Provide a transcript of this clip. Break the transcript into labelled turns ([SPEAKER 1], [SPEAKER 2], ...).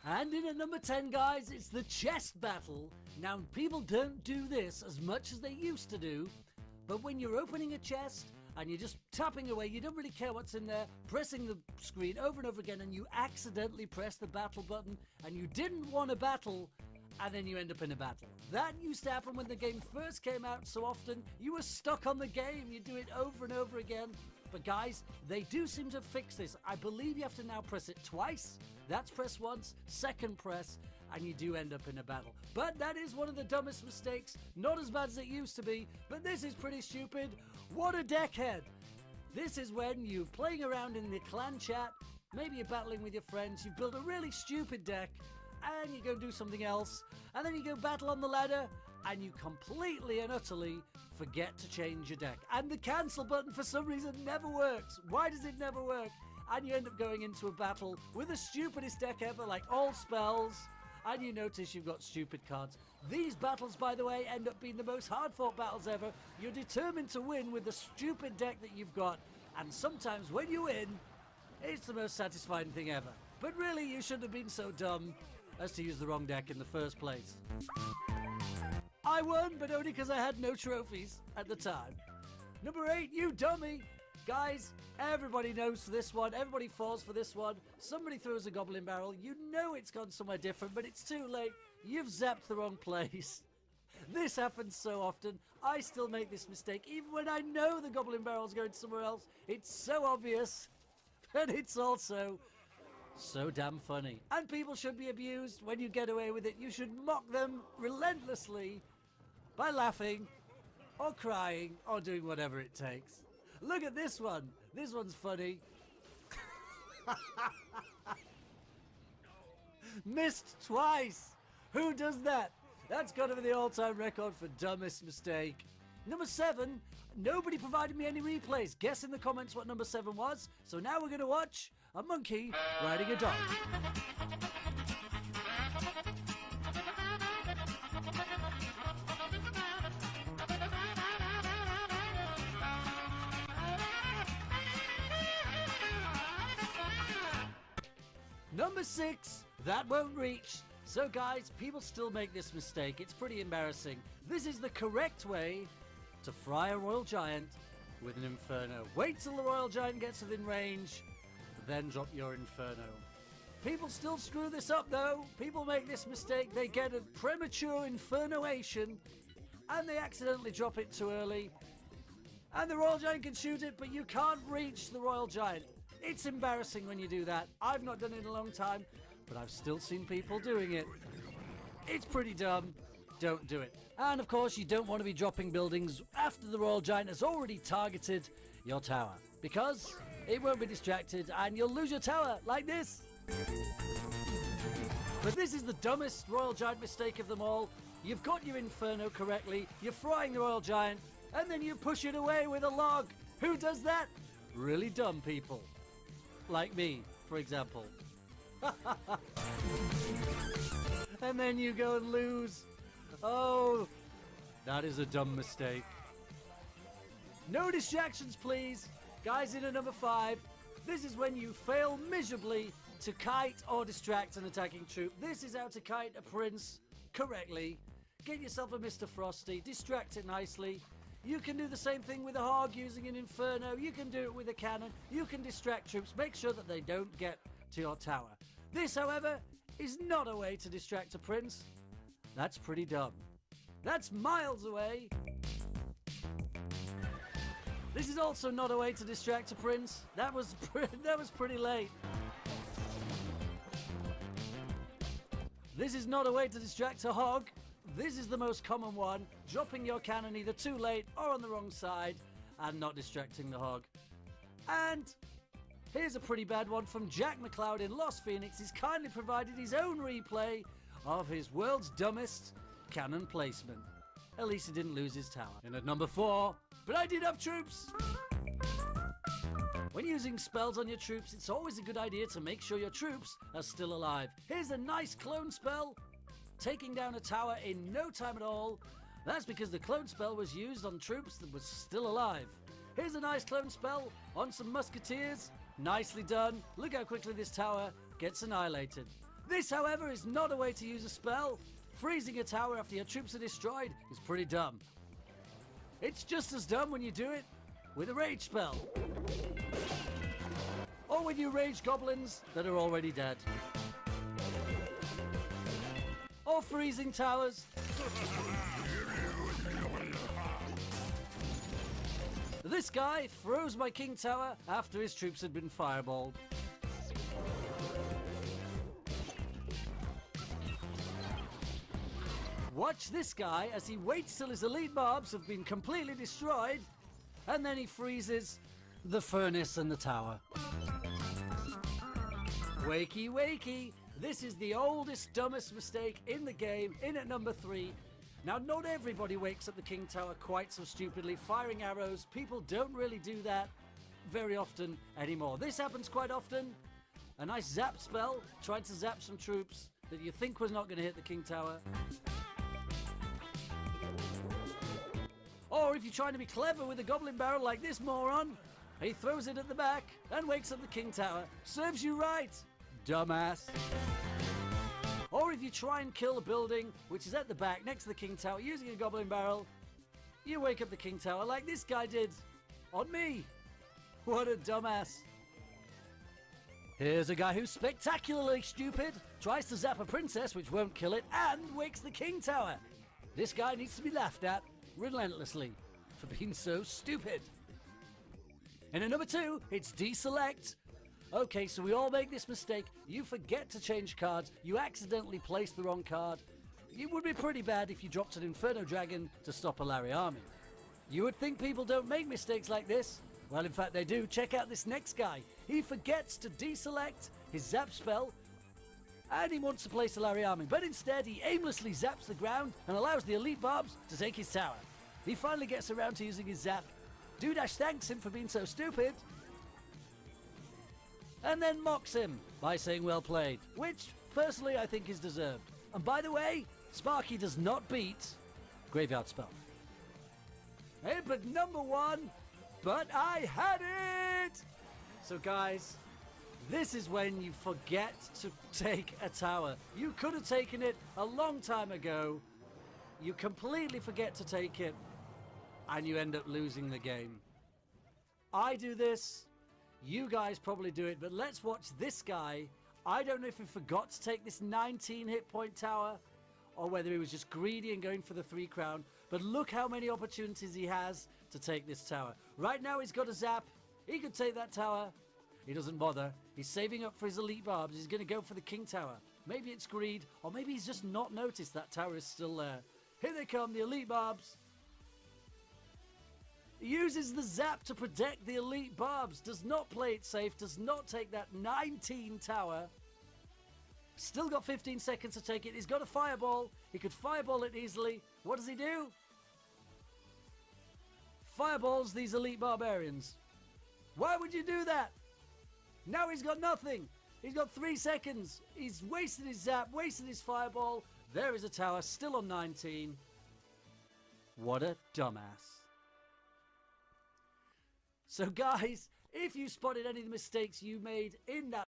[SPEAKER 1] And in at number 10, guys, it's the chest battle. Now, people don't do this as much as they used to do, but when you're opening a chest and you're just tapping away, you don't really care what's in there, pressing the screen over and over again, and you accidentally press the battle button, and you didn't want a battle, and then you end up in a battle. That used to happen when the game first came out so often. You were stuck on the game. You do it over and over again. But guys, they do seem to fix this. I believe you have to now press it twice. That's press once, second press, and you do end up in a battle. But that is one of the dumbest mistakes. Not as bad as it used to be, but this is pretty stupid. What a deckhead. This is when you're playing around in the clan chat, maybe you're battling with your friends, you've built a really stupid deck, and you go do something else, and then you go battle on the ladder, and you completely and utterly forget to change your deck. And the cancel button for some reason never works. Why does it never work? And you end up going into a battle with the stupidest deck ever, like all spells, and you notice you've got stupid cards. These battles, by the way, end up being the most hard-fought battles ever. You're determined to win with the stupid deck that you've got, and sometimes when you win, it's the most satisfying thing ever. But really, you shouldn't have been so dumb as to use the wrong deck in the first place. I won, but only because I had no trophies at the time. Number 8, you dummy! Guys, everybody knows this one. Everybody falls for this one. Somebody throws a goblin barrel. You know it's gone somewhere different, but it's too late. You've zapped the wrong place. This happens so often. I still make this mistake, even when I know the goblin barrel's going somewhere else. It's so obvious, but it's also so damn funny. And people should be abused when you get away with it. You should mock them relentlessly by laughing or crying or doing whatever it takes. Look at this one. This one's funny. Missed twice. Who does that? That's got to be the all-time record for dumbest mistake. Number 7, nobody provided me any replays. Guess in the comments what number 7 was. So now we're going to watch a monkey riding a dog. Number 6, that won't reach. So guys, people still make this mistake. It's pretty embarrassing. This is the correct way to fry a Royal Giant with an Inferno. Wait till the Royal Giant gets within range, then drop your Inferno. People still screw this up though. People make this mistake. They get a premature Infernoation and they accidentally drop it too early. And the Royal Giant can shoot it, but you can't reach the Royal Giant. It's embarrassing when you do that. I've not done it in a long time, but I've still seen people doing it. It's pretty dumb. Don't do it. And of course, you don't want to be dropping buildings after the Royal Giant has already targeted your tower, because it won't be distracted and you'll lose your tower like this. But this is the dumbest Royal Giant mistake of them all. You've got your Inferno correctly, you're frying the Royal Giant, and then you push it away with a log. Who does that? Really dumb people. Like me, for example. And then you go and lose. Oh, that is a dumb mistake. No distractions, please. Guys, in at number 5, this is when you fail miserably to kite or distract an attacking troop. This is how to kite a prince correctly. Get yourself a Mr. Frosty, distract it nicely. You can do the same thing with a hog using an Inferno. You can do it with a cannon. You can distract troops. Make sure that they don't get to your tower. This, however, is not a way to distract a prince. That's pretty dumb. That's miles away. This is also not a way to distract a prince. That was pretty late. This is not a way to distract a hog. This is the most common one, dropping your cannon either too late or on the wrong side and not distracting the hog. And here's a pretty bad one from Jack McLeod in Lost Phoenix. He's kindly provided his own replay of his world's dumbest cannon placement. At least he didn't lose his tower. And at number 4, but I did have troops! When using spells on your troops, it's always a good idea to make sure your troops are still alive. Here's a nice clone spell, taking down a tower in no time at all. That's because the clone spell was used on troops that were still alive. Here's a nice clone spell on some musketeers. Nicely done. Look how quickly this tower gets annihilated. This, however, is not a way to use a spell. Freezing a tower after your troops are destroyed is pretty dumb. It's just as dumb when you do it with a rage spell. Or when you rage goblins that are already dead. Or freezing towers. This guy froze my king tower after his troops had been fireballed. Watch this guy as he waits till his elite mobs have been completely destroyed, and then he freezes the furnace and the tower. Wakey, wakey. This is the oldest, dumbest mistake in the game, in at number 3. Now, not everybody wakes up the king tower quite so stupidly, firing arrows. People don't really do that very often anymore. This happens quite often. A nice zap spell, trying to zap some troops that you think was not going to hit the king tower. Or if you're trying to be clever with a goblin barrel like this moron, he throws it at the back and wakes up the king tower. Serves you right, dumbass. Or if you try and kill a building which is at the back next to the king tower using a goblin barrel, you wake up the king tower like this guy did on me. What a dumbass. Here's a guy who's spectacularly stupid, tries to zap a princess which won't kill it, and wakes the king tower. This guy needs to be laughed at relentlessly for being so stupid. And at number 2, it's deselect. Okay, so we all make this mistake. You forget to change cards. You accidentally place the wrong card. It would be pretty bad if you dropped an Inferno Dragon to stop a Larry army. You would think people don't make mistakes like this. Well, in fact, they do. Check out this next guy. He forgets to deselect his zap spell, and he wants to place a Larry army. But instead, he aimlessly zaps the ground and allows the elite barbs to take his tower. He finally gets around to using his zap. Dudash thanks him for being so stupid, and then mocks him by saying well played, which personally I think is deserved. And by the way, Sparky does not beat Graveyard Spell. Hey, but number 1, but I had it! So guys, this is when you forget to take a tower. You could have taken it a long time ago. You completely forget to take it, and you end up losing the game. I do this. You guys probably do it, but let's watch this guy. I don't know if he forgot to take this 19 hit point tower or whether he was just greedy and going for the 3 crown, but look how many opportunities he has to take this tower. Right now he's got a zap. He could take that tower. He doesn't bother. He's saving up for his elite barbs. He's going to go for the king tower. Maybe it's greed, or maybe he's just not noticed that tower is still there. Here they come, the elite barbs. Uses the zap to protect the elite barbs, does not play it safe, does not take that 19 tower. Still got 15 seconds to take it. He's got a fireball. He could fireball it easily. What does he do? Fireballs these elite barbarians. Why would you do that? Now he's got nothing. He's got 3 seconds. He's wasted his zap, wasted his fireball. There is a tower, still on 19. What a dumbass. So guys, if you spotted any of the mistakes you made in that